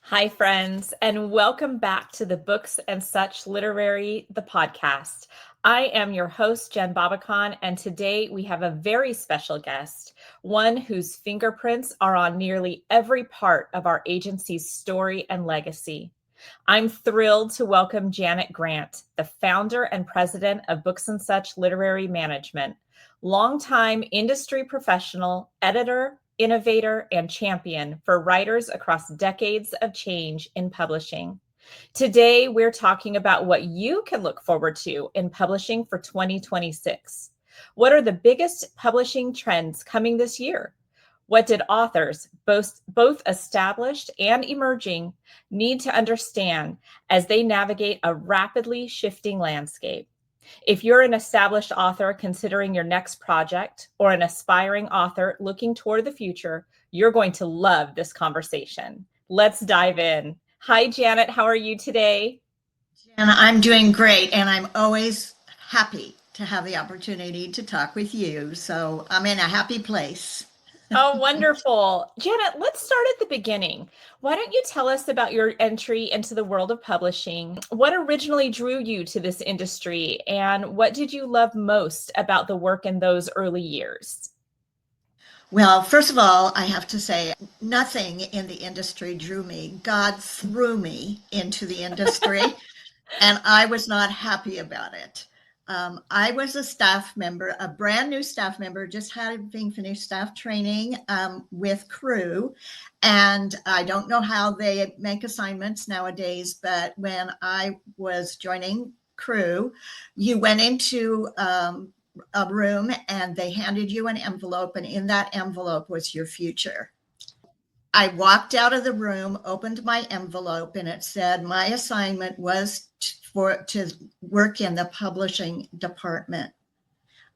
Hi, friends, and welcome back to the Books and Such the podcast. I am your host, Jen Babakhan, and today we have a very special guest, one whose fingerprints are on nearly every part of our agency's story and legacy. I'm thrilled to welcome Janet Grant, the founder and president of Books and Such Literary Management, longtime industry professional, editor, innovator, and champion for writers across decades of change in publishing. Today, we're talking about what you can look forward to in publishing for 2026. What are the biggest publishing trends coming this year? What did authors, both established and emerging, need to understand as they navigate a rapidly shifting landscape? If you're an established author considering your next project or an aspiring author looking toward the future, you're going to love this conversation. Let's dive in. Hi, Janet. How are you today? And I'm doing great, and I'm always happy to have the opportunity to talk with you. So I'm in a happy place. Oh, wonderful. Janet, let's start at the beginning. Why don't you tell us about your entry into the world of publishing? What originally drew you to this industry, and what did you love most about the work in those early years? Well, first of all, I have to say, nothing in the industry drew me. God threw me into the industry, and I was not happy about it. I was a staff member, a brand new staff member, just having finished staff training with Crew. And I don't know how they make assignments nowadays, but when I was joining Crew, you went into a room and they handed you an envelope, and in that envelope was your future. I walked out of the room, opened my envelope, and it said my assignment was to work in the publishing department.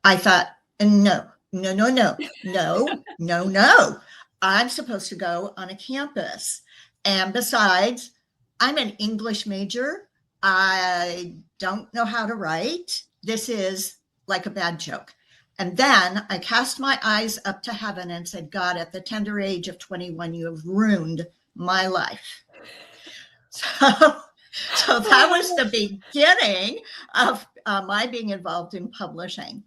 I thought, no, no, no, no, no, no, no. I'm supposed to go on a campus. And besides, I'm an English major. I don't know how to write. This is like a bad joke. And then I cast my eyes up to heaven and said, God, at the tender age of 21, you have ruined my life. So that was the beginning of my being involved in publishing.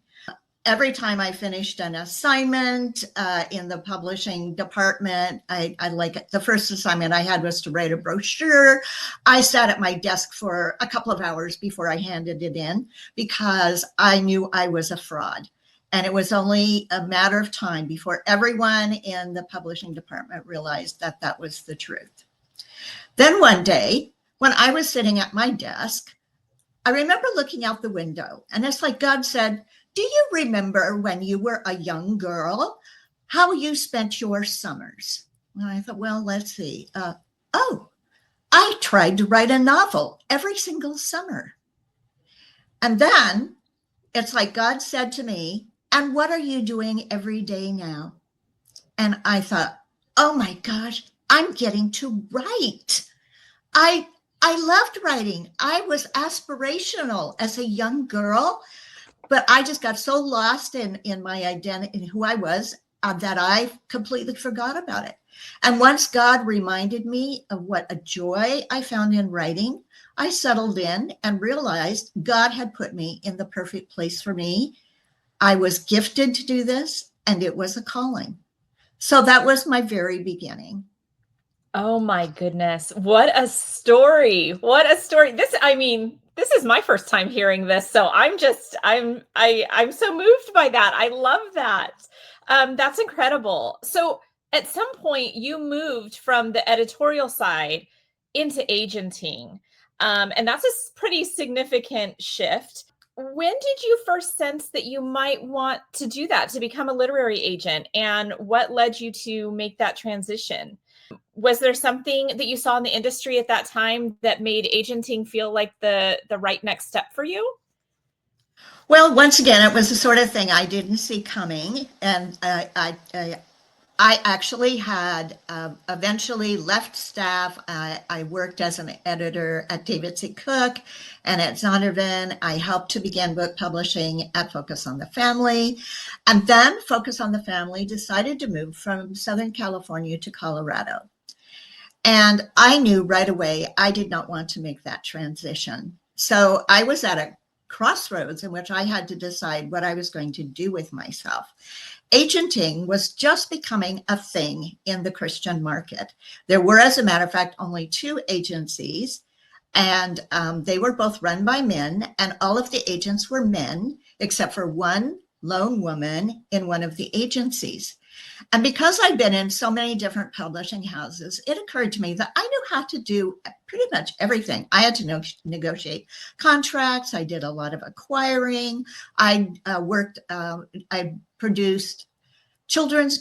Every time I finished an assignment in the publishing department, I like it. The first assignment I had was to write a brochure. I sat at my desk for a couple of hours before I handed it in because I knew I was a fraud. And it was only a matter of time before everyone in the publishing department realized that that was the truth. Then one day, when I was sitting at my desk, I remember looking out the window, and it's like God said, do you remember when you were a young girl, how you spent your summers? And I thought, well, let's see. Oh, I tried to write a novel every single summer. And then it's like God said to me, and what are you doing every day now? And I thought, oh my gosh, I'm getting to write. I I loved writing. I was aspirational as a young girl, but I just got so lost in my identity, in who I was, that I completely forgot about it. And once God reminded me of what a joy I found in writing, I settled in and realized God had put me in the perfect place for me. I was gifted to do this, and it was a calling. So that was my very beginning. Oh my goodness. What a story. What a story. This is my first time hearing this. So I'm so moved by that. I love that. That's incredible. So at some point you moved from the editorial side into agenting. And that's a pretty significant shift. When did you first sense that you might want to do that, to become a literary agent? And what led you to make that transition? Was there something that you saw in the industry at that time that made agenting feel like the right next step for you? Well, once again, it was the sort of thing I didn't see coming, and I actually had eventually left staff. I worked as an editor at David C. Cook and at Zondervan. I helped to begin book publishing at Focus on the Family. And then Focus on the Family decided to move from Southern California to Colorado. And I knew right away I did not want to make that transition. So I was at a crossroads in which I had to decide what I was going to do with myself. Agenting was just becoming a thing in the Christian market. There were, as a matter of fact, only 2 agencies, and they were both run by men, and all of the agents were men, except for one lone woman in one of the agencies. And because I've been in so many different publishing houses, it occurred to me that I knew how to do pretty much everything. I had to negotiate contracts. I did a lot of acquiring. I produced children's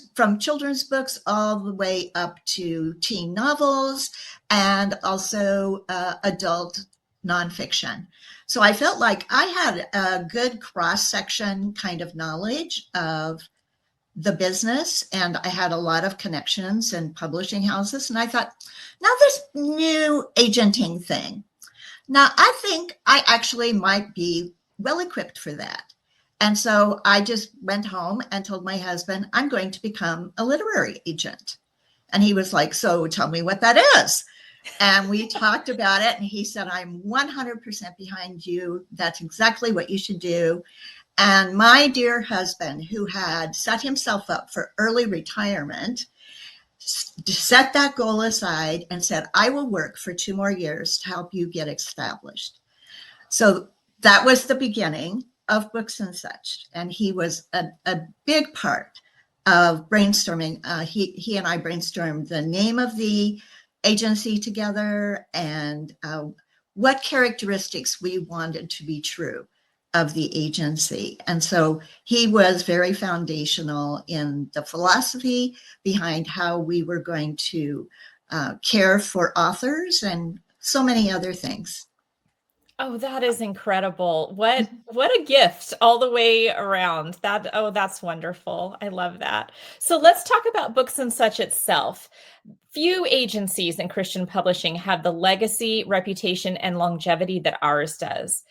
books all the way up to teen novels, and also adult nonfiction. So I felt like I had a good cross-section kind of knowledge of the business, and I had a lot of connections in publishing houses. And I thought, now this new agenting thing, now I think I actually might be well equipped for that. And so I just went home and told my husband, I'm going to become a literary agent. And he was like, so tell me what that is. And we talked about it, and he said, I'm 100% behind you. That's exactly what you should do. And my dear husband, who had set himself up for early retirement, set that goal aside and said, I will work for 2 more years to help you get established. So that was the beginning of Books and Such. And he was a big part of brainstorming. He and I brainstormed the name of the agency together, and what characteristics we wanted to be true of the agency. And so he was very foundational in the philosophy behind how we were going to care for authors and so many other things. Oh, that is incredible. What a gift all the way around. That's wonderful. I love that. So let's talk about Books and Such itself. Few agencies in Christian publishing have the legacy, reputation, and longevity that ours does.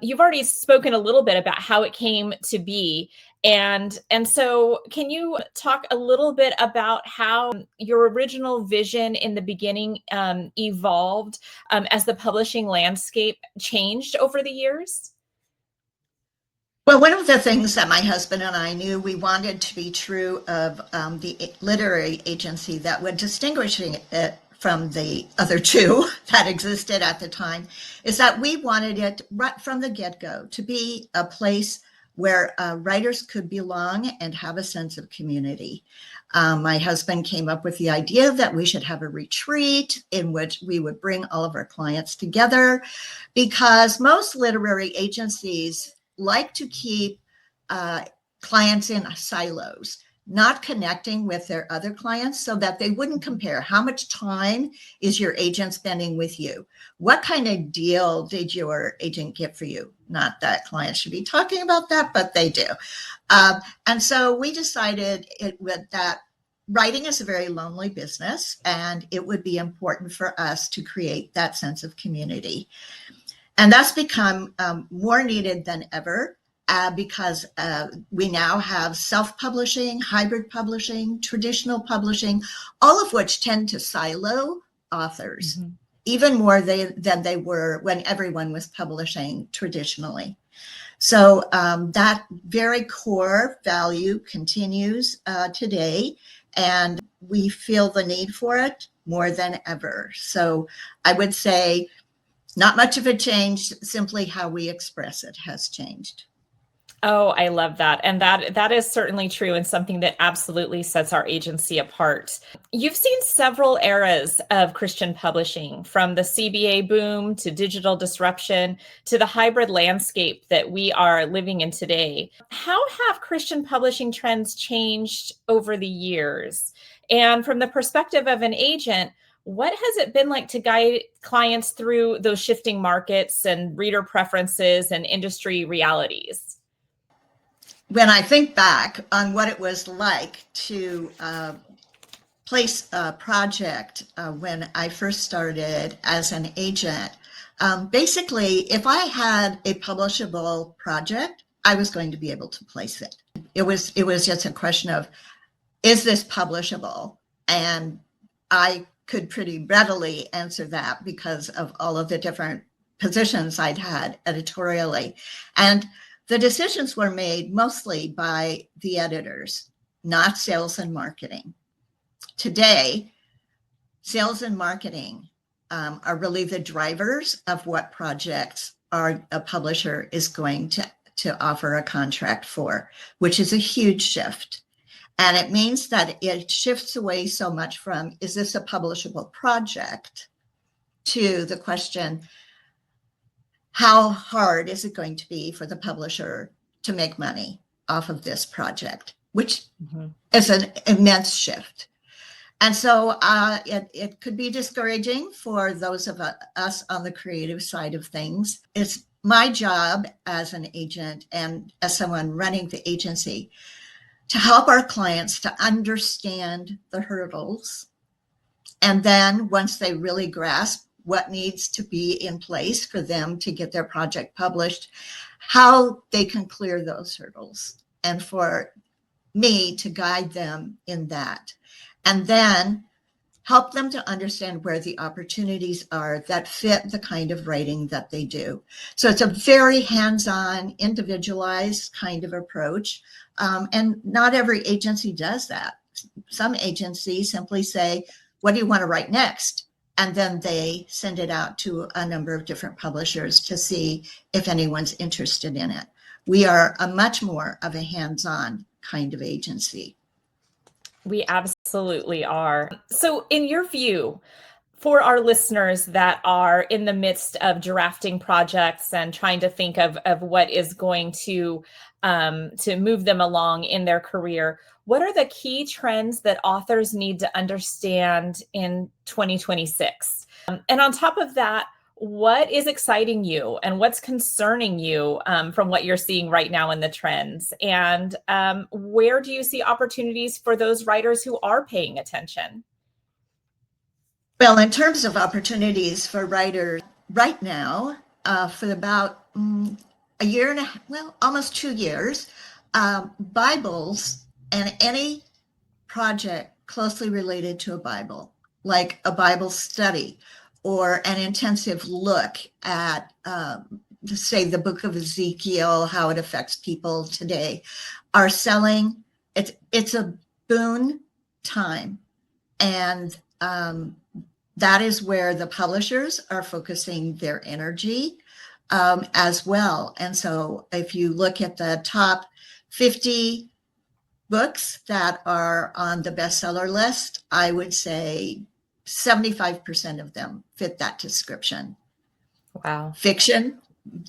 You've already spoken a little bit about how it came to be. And so can you talk a little bit about how your original vision in the beginning evolved as the publishing landscape changed over the years? Well, one of the things that my husband and I knew we wanted to be true of the literary agency that would distinguish it from the other 2 that existed at the time is that we wanted it right from the get-go to be a place where writers could belong and have a sense of community. My husband came up with the idea that we should have a retreat in which we would bring all of our clients together, because most literary agencies like to keep clients in silos, not connecting with their other clients so that they wouldn't compare. How much time is your agent spending with you? What kind of deal did your agent get for you? Not that clients should be talking about that, but they do. And so we decided that writing is a very lonely business, and it would be important for us to create that sense of community. And that's become more needed than ever because we now have self-publishing, hybrid publishing, traditional publishing, all of which tend to silo authors, even more than they were when everyone was publishing traditionally. So that very core value continues today, and we feel the need for it more than ever. So I would say not much of a change, simply how we express it has changed. Oh, I love that. And that is certainly true, and something that absolutely sets our agency apart. You've seen several eras of Christian publishing, from the CBA boom to digital disruption to the hybrid landscape that we are living in today. How have Christian publishing trends changed over the years? And from the perspective of an agent, what has it been like to guide clients through those shifting markets and reader preferences and industry realities? When I think back on what it was like to place a project when I first started as an agent, basically, if I had a publishable project, I was going to be able to place it. It was just a question of, is this publishable? And I could pretty readily answer that because of all of the different positions I'd had editorially. And the decisions were made mostly by the editors, not sales and marketing. Today, sales and marketing are really the drivers of what projects a publisher is going to offer a contract for, which is a huge shift. And it means that it shifts away so much from, is this a publishable project, to the question, how hard is it going to be for the publisher to make money off of this project, which is an immense shift. And so it could be discouraging for those of us on the creative side of things. It's my job as an agent and as someone running the agency to help our clients to understand the hurdles. And then once they really grasp what needs to be in place for them to get their project published, how they can clear those hurdles, and for me to guide them in that. And then help them to understand where the opportunities are that fit the kind of writing that they do. So it's a very hands-on, individualized kind of approach. And not every agency does that. Some agencies simply say, what do you want to write next? And then they send it out to a number of different publishers to see if anyone's interested in it. We are a much more of a hands-on kind of agency. We absolutely are. So in your view, for our listeners that are in the midst of drafting projects and trying to think of what is going to move them along in their career, what are the key trends that authors need to understand in 2026? And on top of that, what is exciting you and what's concerning you from what you're seeing right now in the trends? And where do you see opportunities for those writers who are paying attention? Well, in terms of opportunities for writers right now, for about a year and a half, well, almost 2 years, Bibles and any project closely related to a Bible, like a Bible study or an intensive look at, say, the book of Ezekiel, how it affects people today, are selling. It's a boon time. And that is where the publishers are focusing their energy as well. And so if you look at the top 50 books that are on the bestseller list, I would say 75% of them fit that description. Wow. Fiction,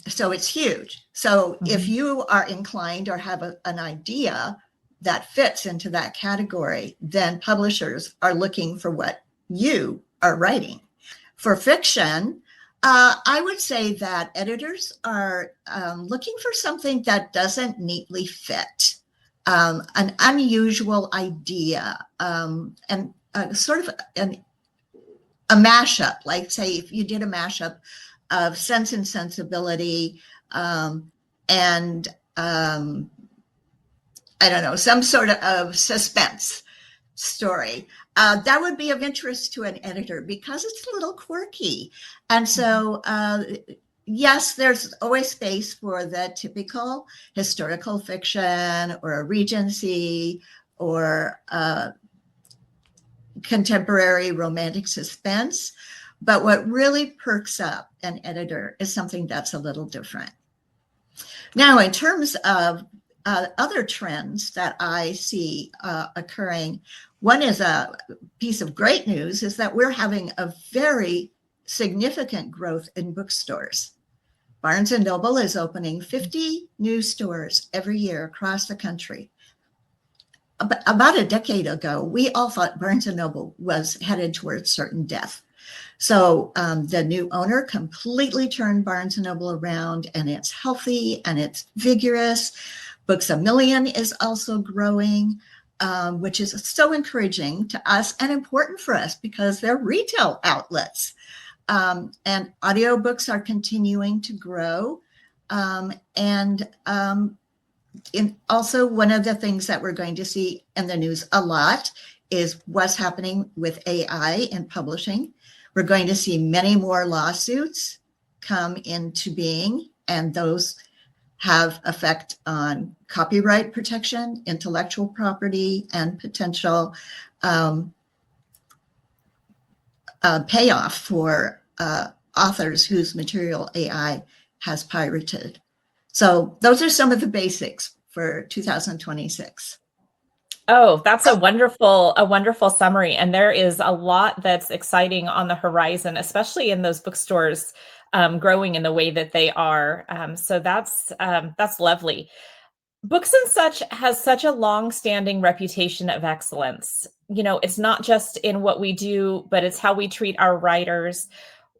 so it's huge. So if you are inclined or have an idea that fits into that category, then publishers are looking for what you are writing. For fiction, I would say that editors are looking for something that doesn't neatly fit, an unusual idea, and sort of a mashup, like say if you did a mashup of Sense and Sensibility and I don't know, some sort of suspense story. That would be of interest to an editor because it's a little quirky. And so, yes, there's always space for the typical historical fiction or a Regency or contemporary romantic suspense. But what really perks up an editor is something that's a little different. Now, in terms of other trends that I see occurring, one is a piece of great news is that we're having a very significant growth in bookstores. Barnes & Noble is opening 50 new stores every year across the country. About a decade ago, we all thought Barnes & Noble was headed towards certain death. So the new owner completely turned Barnes & Noble around, and it's healthy and it's vigorous. Books A Million is also growing, which is so encouraging to us and important for us because they're retail outlets. And audiobooks are continuing to grow. Also one of the things that we're going to see in the news a lot is what's happening with AI in publishing. We're going to see many more lawsuits come into being, and those have effect on copyright protection, intellectual property, and potential payoff for authors whose material AI has pirated. So those are some of the basics for 2026. Oh, that's a wonderful summary. And there is a lot that's exciting on the horizon, especially in those bookstores growing in the way that they are. So that's lovely. Books and Such has such a long-standing reputation of excellence. You know, it's not just in what we do, but it's how we treat our writers.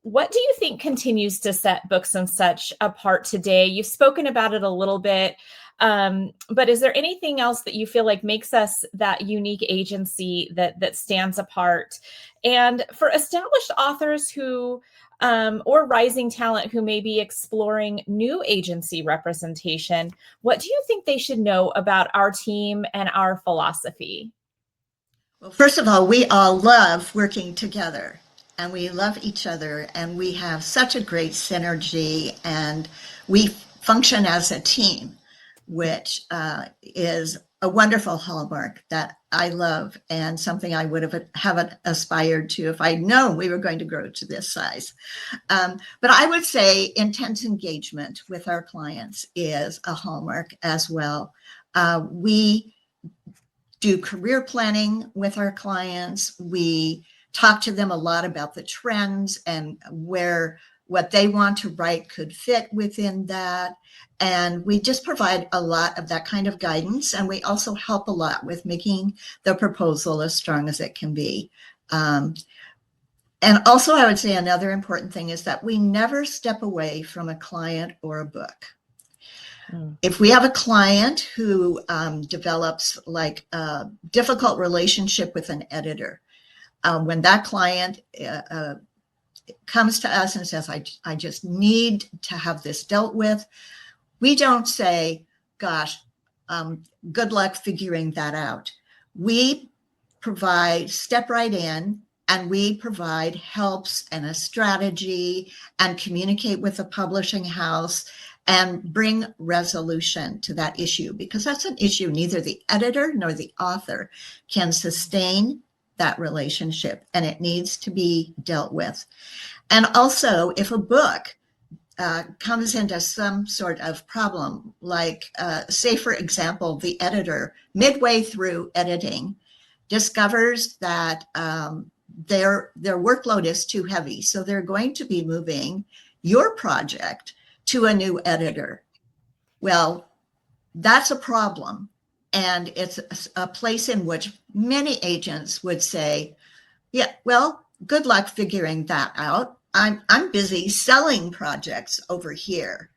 What do you think continues to set Books and Such apart today? You've spoken about it a little bit, but is there anything else that you feel like makes us that unique agency that stands apart? And for established authors who or rising talent who may be exploring new agency representation, what do you think they should know about our team and our philosophy? Well, first of all, we all love working together and we love each other and we have such a great synergy and we function as a team, which is a wonderful hallmark that I love and something I would have aspired to if I'd known we were going to grow to this size. But I would say intense engagement with our clients is a hallmark as well. We do career planning with our clients. We talk to them a lot about the trends and where what they want to write could fit within that. And we just provide a lot of that kind of guidance. And we also help a lot with making the proposal as strong as it can be. And also, I would say another important thing is that we never step away from a client or a book. If we have a client who develops like a difficult relationship with an editor, when that client comes to us and says, I just need to have this dealt with, we don't say, gosh, good luck figuring that out. We step right in, and we provide helps and a strategy and communicate with the publishing house and bring resolution to that issue, because that's an issue neither the editor nor the author can sustain that relationship, and it needs to be dealt with. And also, if a book comes into some sort of problem, like say, for example, the editor midway through editing discovers that their workload is too heavy, so they're going to be moving your project to a new editor. Well, that's a problem. And it's a place in which many agents would say, yeah, well, good luck figuring that out. I'm busy selling projects over here.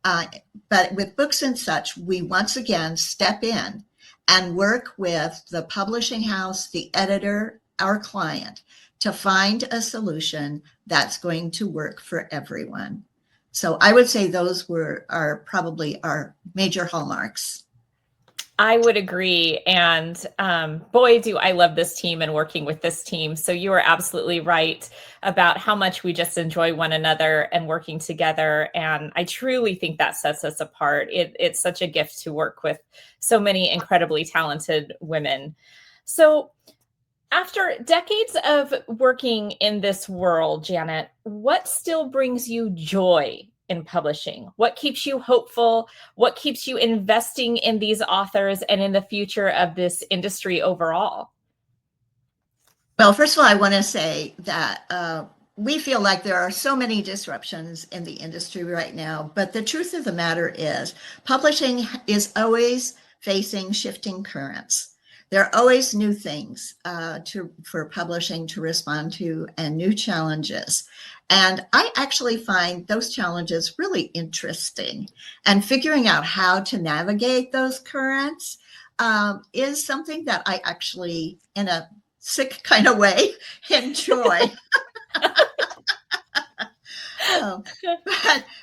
But with Books and Such, we once again step in and work with the publishing house, the editor, our client, to find a solution that's going to work for everyone. So I would say those are probably our major hallmarks. I would agree. And boy, do I love this team and working with this team. So you are absolutely right about how much we just enjoy one another and working together. And I truly think that sets us apart. It's such a gift to work with so many incredibly talented women. So after decades of working in this world, Janet, what still brings you joy in publishing? What keeps you hopeful? What keeps you investing in these authors and in the future of this industry overall? Well, first of all, I want to say that we feel like there are so many disruptions in the industry right now, but the truth of the matter is publishing is always facing shifting currents. There are always new things for publishing to respond to and new challenges. And I actually find those challenges really interesting. And figuring out how to navigate those currents is something that I actually, in a sick kind of way, enjoy.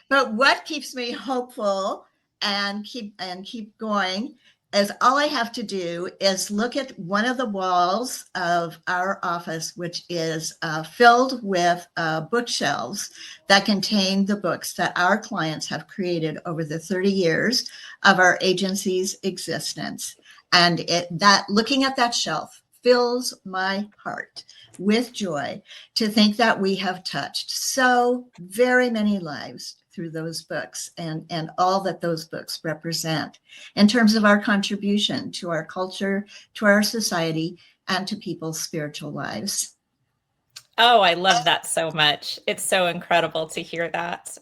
But what keeps me hopeful and keep going is all I have to do is look at one of the walls of our office, which is filled with bookshelves that contain the books that our clients have created over the 30 years of our agency's existence. And looking at that shelf fills my heart with joy to think that we have touched so very many lives through those books and all that those books represent in terms of our contribution to our culture, to our society, and to people's spiritual lives. Oh, I love that so much. It's so incredible to hear that.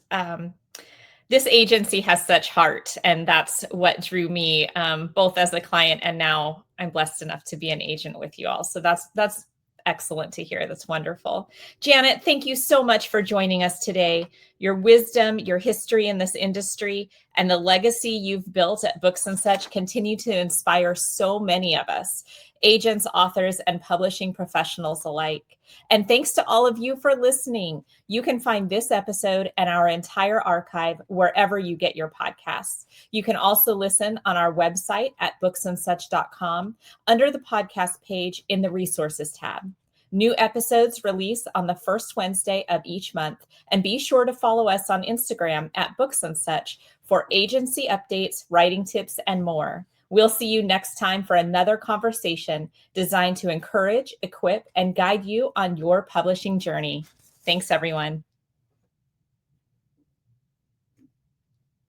This agency has such heart, and that's what drew me, both as a client and now I'm blessed enough to be an agent with you all. So that's excellent to hear. That's wonderful. Janet, thank you so much for joining us today. Your wisdom, your history in this industry, and the legacy you've built at Books and Such continue to inspire so many of us, agents, authors, and publishing professionals alike. And thanks to all of you for listening. You can find this episode and our entire archive wherever you get your podcasts. You can also listen on our website at booksandsuch.com under the podcast page in the resources tab. New episodes release on the first Wednesday of each month, and be sure to follow us on Instagram at Books and Such for agency updates, writing tips, and more. We'll see you next time for another conversation designed to encourage, equip, and guide you on your publishing journey. Thanks, everyone.